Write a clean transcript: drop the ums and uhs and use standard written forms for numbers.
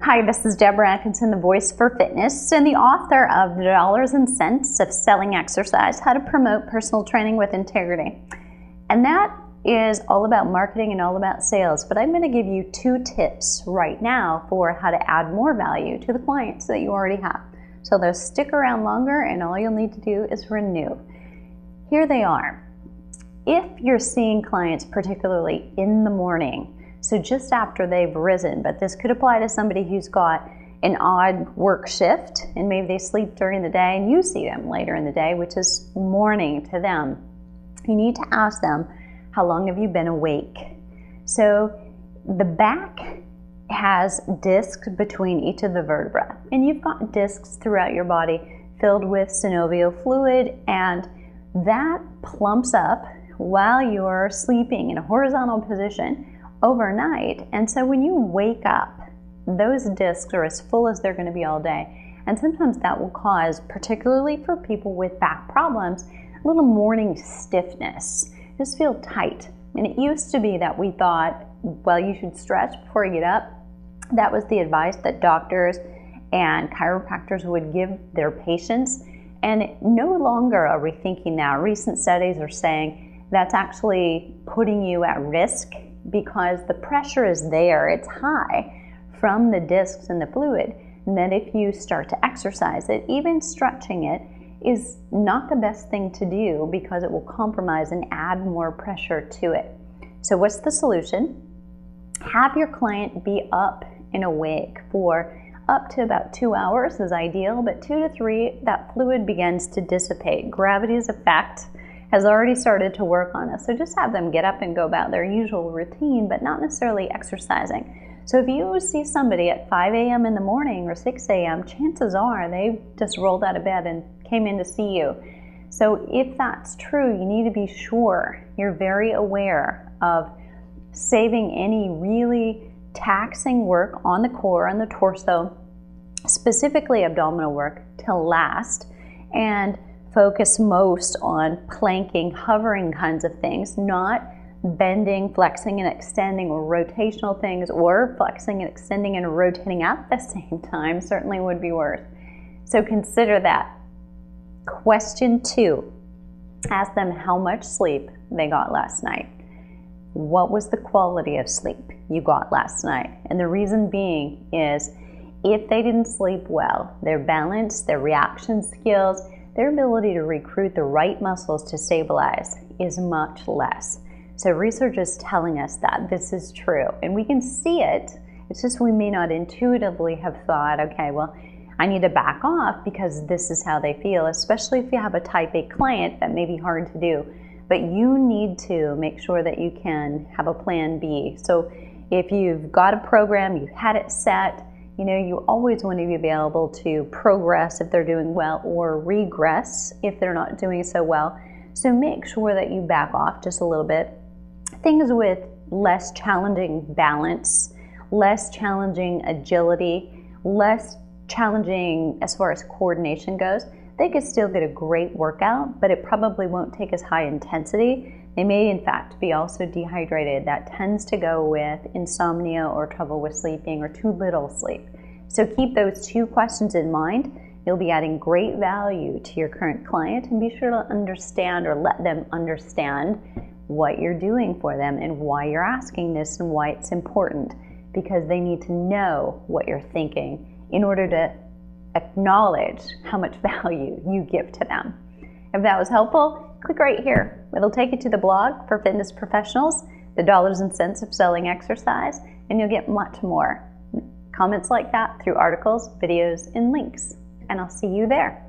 Hi, this is Deborah Atkinson, the voice for fitness and the author of The Dollars and Cents of Selling Exercise, How to Promote Personal Training with Integrity. And that is all about marketing and all about sales, but I'm going to give you 2 tips right now for how to add more value to the clients that you already have. So they'll stick around longer and all you'll need to do is renew. Here they are. If you're seeing clients particularly in the morning, so just after they've risen, but this could apply to somebody who's got an odd work shift and maybe they sleep during the day and you see them later in the day, which is morning to them. You need to ask them, how long have you been awake? So the back has discs between each of the vertebrae, and you've got discs throughout your body filled with synovial fluid, and that plumps up while you're sleeping in a horizontal position overnight. And so when you wake up, those discs are as full as they're going to be all day. And sometimes that will cause, particularly for people with back problems, a little morning stiffness. Just feel tight. And it used to be that we thought, well, you should stretch before you get up. That was the advice that doctors and chiropractors would give their patients. And no longer are we thinking that. Recent studies are saying that's actually putting you at risk because the pressure is there, it's high from the discs and the fluid, and that if you start to exercise it, even stretching it is not the best thing to do because it will compromise and add more pressure to it. So what's the solution? Have your client be up and awake for up to about 2 hours is ideal, but 2 to 3, that fluid begins to dissipate. Gravity's effect has already started to work on us. So just have them get up and go about their usual routine, but not necessarily exercising. So if you see somebody at 5 a.m. in the morning or 6 a.m., chances are they just rolled out of bed and came in to see you. So if that's true, you need to be sure you're very aware of saving any really taxing work on the core and the torso, specifically abdominal work, to last, and focus most on planking, hovering kinds of things, not bending, flexing and extending, or rotational things, or flexing and extending and rotating at the same time certainly would be worse. So consider that. Question 2, ask them how much sleep they got last night. What was the quality of sleep you got last night? And the reason being is if they didn't sleep well, their balance, their reaction skills, their ability to recruit the right muscles to stabilize is much less. So research is telling us that this is true, and we can see it. It's just we may not intuitively have thought, okay, well, I need to back off because this is how they feel, especially if you have a type A client. That may be hard to do, but you need to make sure that you can have a plan B. So if you've got a program, you've had it set, you always want to be available to progress if they're doing well or regress if they're not doing so well. So make sure that you back off just a little bit. Things with less challenging balance, less challenging agility, less challenging as far as coordination goes, they could still get a great workout, but it probably won't take as high intensity. They may in fact be also dehydrated. That tends to go with insomnia or trouble with sleeping or too little sleep. So keep those 2 questions in mind. You'll be adding great value to your current client, and be sure to understand or let them understand what you're doing for them and why you're asking this and why it's important, because they need to know what you're thinking in order to acknowledge how much value you give to them. If that was helpful, click right here. It'll take you to the blog for fitness professionals, The Dollars and Cents of Selling Exercise, and you'll get much more comments like that through articles, videos, and links. And I'll see you there.